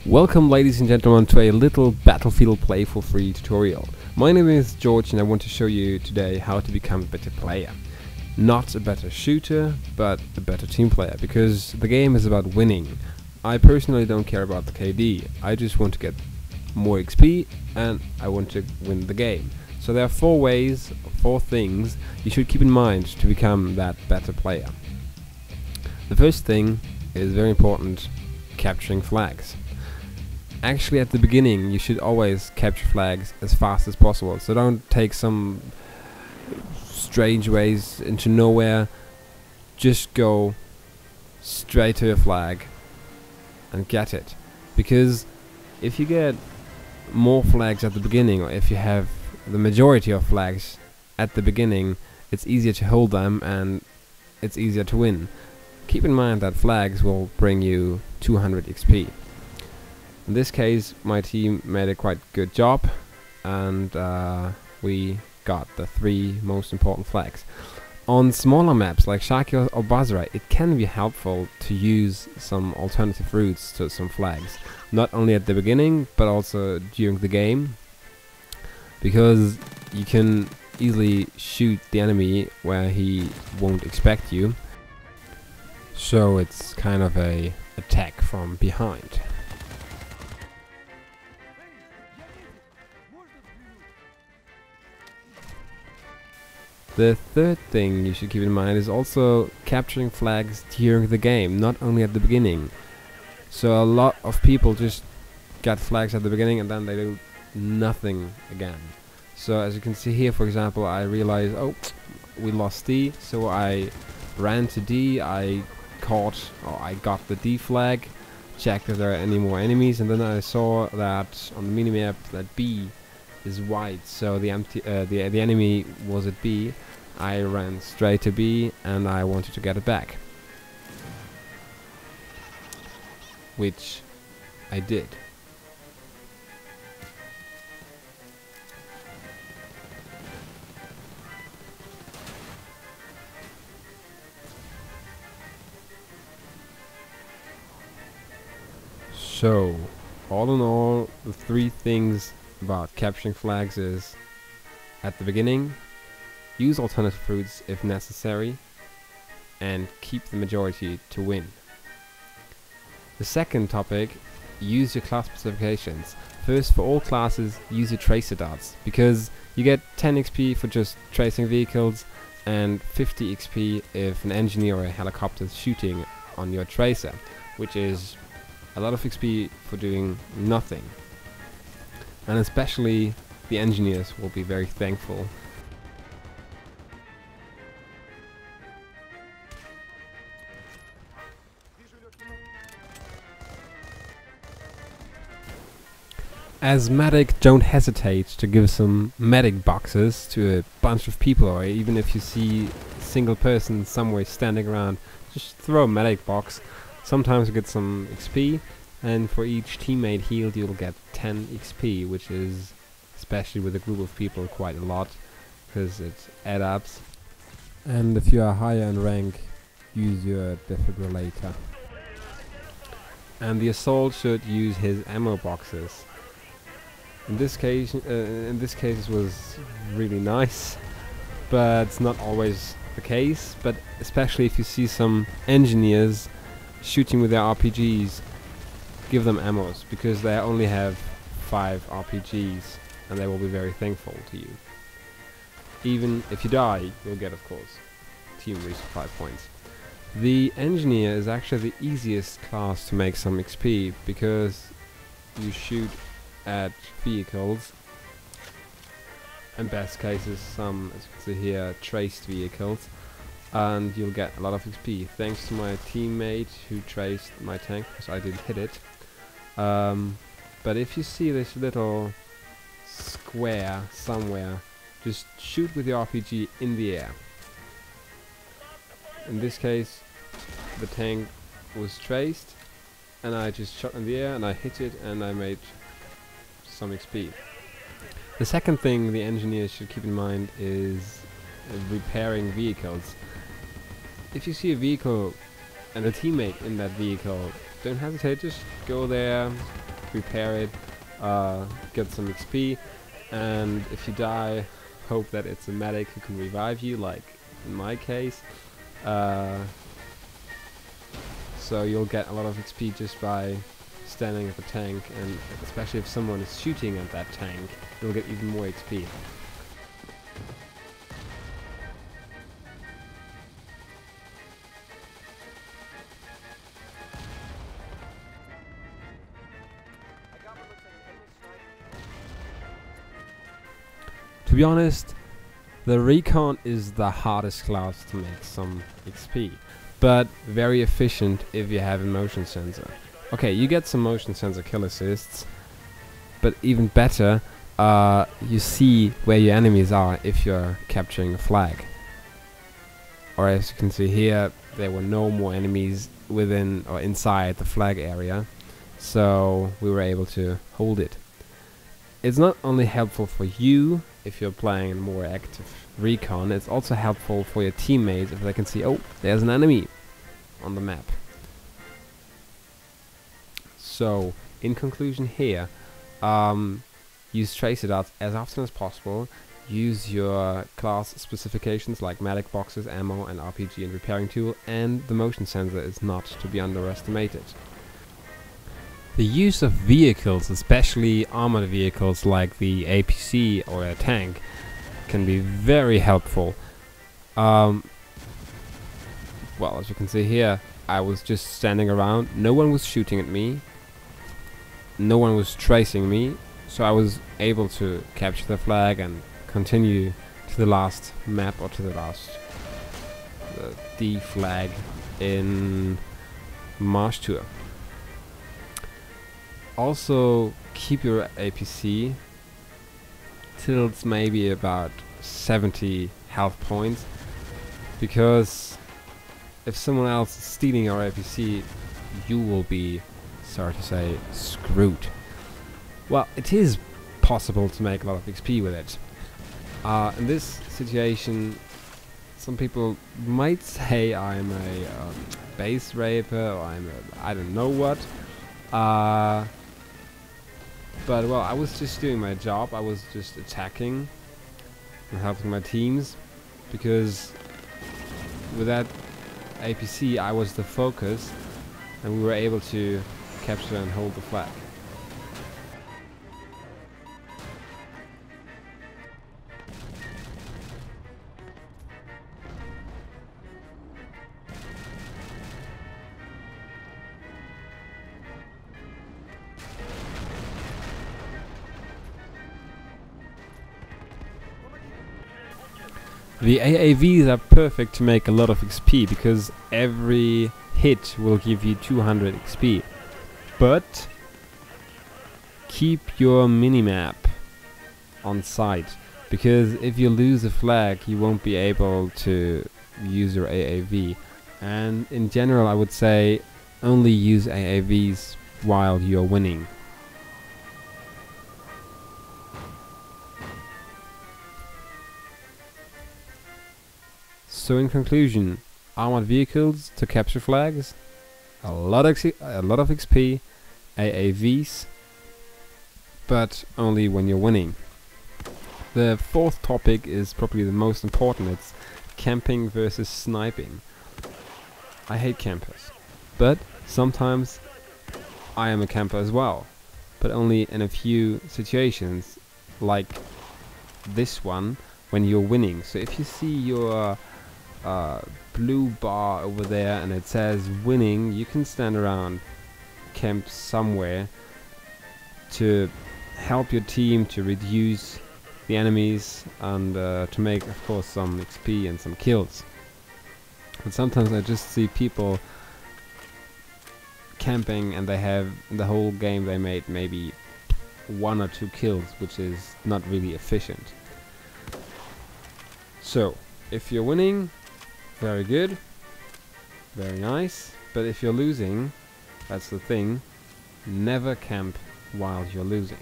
Welcome ladies and gentlemen to a little Battlefield Play for Free tutorial. My name is George and I want to show you today how to become a better player. Not a better shooter, but a better team player, because the game is about winning. I personally don't care about the KD, I just want to get more XP and I want to win the game. So there are four things you should keep in mind to become that better player. The first thing is very important: capturing flags. Actually, at the beginning you should always capture flags as fast as possible, so don't take some strange ways into nowhere. Just go straight to your flag and get it, because if you get more flags at the beginning, or if you have the majority of flags at the beginning, it's easier to hold them and it's easier to win. Keep in mind that flags will bring you 200 XP. In this case, my team made a quite good job, and we got the 3 most important flags. On smaller maps like Shaki or Basra, it can be helpful to use some alternative routes to some flags, not only at the beginning but also during the game, because you can easily shoot the enemy where he won't expect you. So it's kind of a attack from behind. The third thing you should keep in mind is also capturing flags during the game, not only at the beginning. So a lot of people just get flags at the beginning and then they do nothing again. So as you can see here, for example, I realized, oh, we lost D, so I ran to D, I got the D flag, checked if there are any more enemies, and then I saw that on the minimap that B is white, so the enemy was at B. I ran straight to B and I wanted to get it back, which I did. So all in all, the 3 things about capturing flags is: at the beginning, use alternative routes if necessary, and keep the majority to win. The second topic: use your class specifications. First, for all classes, use your tracer darts, because you get 10 XP for just tracing vehicles and 50 XP if an engineer or a helicopter is shooting on your tracer, which is a lot of XP for doing nothing. And especially the engineers will be very thankful. As medic, don't hesitate to give some medic boxes to a bunch of people, or even if you see a single person somewhere standing around, just throw a medic box. Sometimes you get some XP, and for each teammate healed you'll get 10 XP, which is, especially with a group of people, quite a lot, because it adds up. And if you are higher in rank, use your defibrillator. And the assault should use his ammo boxes. In this case it was really nice, but it's not always the case. But especially if you see some engineers shooting with their RPGs, give them ammos, because they only have 5 RPGs and they will be very thankful to you. Even if you die, you'll get, of course, team resupply points. The engineer is actually the easiest class to make some XP, because you shoot at vehicles, in best cases some, as you can see here, traced vehicles, and you'll get a lot of XP. Thanks to my teammate who traced my tank, because I didn't hit it. But if you see this little square somewhere, just shoot with your RPG in the air. In this case, the tank was traced, and I just shot in the air and I hit it and I made some XP. The second thing the engineers should keep in mind is repairing vehicles. If you see a vehicle and a teammate in that vehicle, don't hesitate, just go there, repair it, get some XP, and if you die, hope that it's a medic who can revive you, like in my case. So you'll get a lot of XP just by standing at the tank, and especially if someone is shooting at that tank, you'll get even more XP. To be honest, the recon is the hardest class to make some XP, but very efficient if you have a motion sensor. Okay, you get some motion sensor kill assists, but even better, you see where your enemies are if you're capturing a flag. Or as you can see here, there were no more enemies within or inside the flag area, so we were able to hold it. It's not only helpful for you if you're playing a more active recon, it's also helpful for your teammates if they can see, oh, there's an enemy on the map. So, in conclusion here, use tracer darts as often as possible, use your class specifications like medic boxes, ammo and RPG and repairing tool, and the motion sensor is not to be underestimated. The use of vehicles, especially armored vehicles like the APC or a tank, can be very helpful. Well, as you can see here, I was just standing around, no one was shooting at me, no one was tracing me, so I was able to capture the flag and continue to the last map, or to the last D flag in Marsh Tour. Also, keep your APC till it's maybe about 70 health points, because if someone else is stealing your APC, you will be, sorry to say, screwed. Well, it is possible to make a lot of XP with it. In this situation, some people might say I'm a base raper, or I'm a I don't know what. But well, I was just doing my job. I was just attacking and helping my teams, because with that APC I was the focus, and we were able to capture and hold the flag. The AAVs are perfect to make a lot of XP, because every hit will give you 200 XP. But keep your minimap on site, because if you lose a flag you won't be able to use your AAV. And in general I would say only use AAVs while you're winning. So in conclusion, armored vehicles to capture flags, a lot of XP, AAVs, but only when you're winning. The fourth topic is probably the most important. It's camping versus sniping. I hate campers, but sometimes I am a camper as well, but only in a few situations, like this one, when you're winning. So if you see your blue bar over there and it says winning, you can stand around, camp somewhere to help your team to reduce the enemies and to make, of course, some XP and some kills. But sometimes I just see people camping and they have, in the whole game they made maybe 1 or 2 kills, which is not really efficient. So if you're winning, very good, very nice, but if you're losing, that's the thing, never camp while you're losing.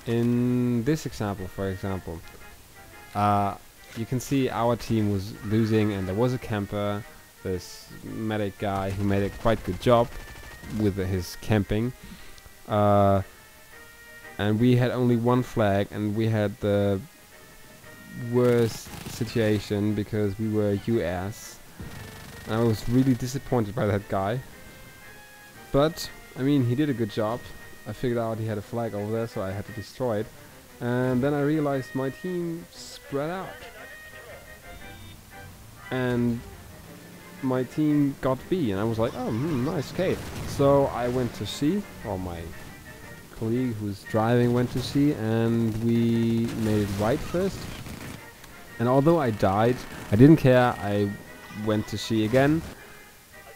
In this example, for example, you can see our team was losing and there was a camper, this medic guy who made a quite good job with his camping, and we had only one flag, and we had the worst situation because we were US. And I was really disappointed by that guy. But, I mean, he did a good job. I figured out he had a flag over there, so I had to destroy it. And then I realized my team spread out. And my team got B, and I was like, oh, nice, okay. So I went to C, or my colleague who's driving went to C, and we made it right first. And although I died, I didn't care. I went to C again,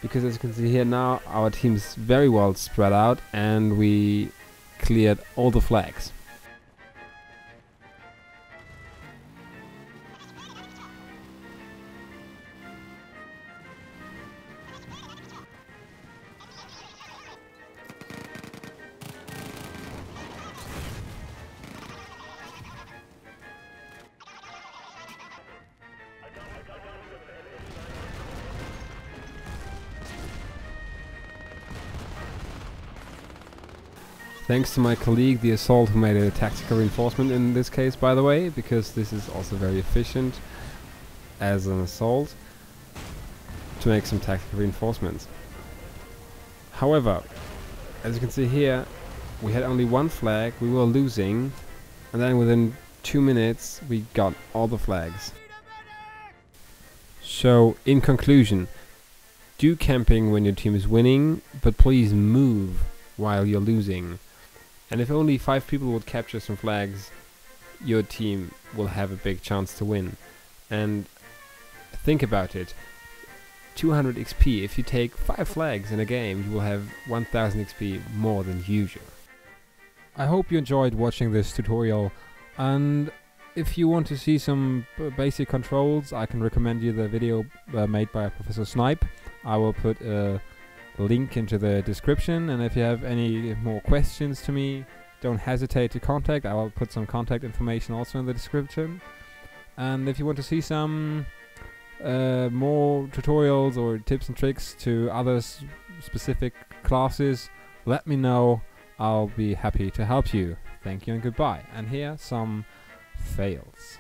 because as you can see here now, our team's very well spread out, and we cleared all the flags. Thanks to my colleague, the Assault, who made a tactical reinforcement in this case, by the way, because this is also very efficient as an assault to make some tactical reinforcements. However, as you can see here, we had only one flag, we were losing, and then within 2 minutes we got all the flags. So, in conclusion, do camping when your team is winning, but please move while you're losing. And if only 5 people would capture some flags, your team will have a big chance to win. And think about it, 200 XP, if you take 5 flags in a game, you will have 1000 XP more than usual. I hope you enjoyed watching this tutorial, and if you want to see some basic controls, I can recommend you the video made by Professor Snipe. I will put a link into the description, and if you have any more questions to me, don't hesitate to contact. I will put some contact information also in the description. And if you want to see some more tutorials or tips and tricks to other specific classes, let me know. I'll be happy to help you. Thank you and goodbye. And here some fails.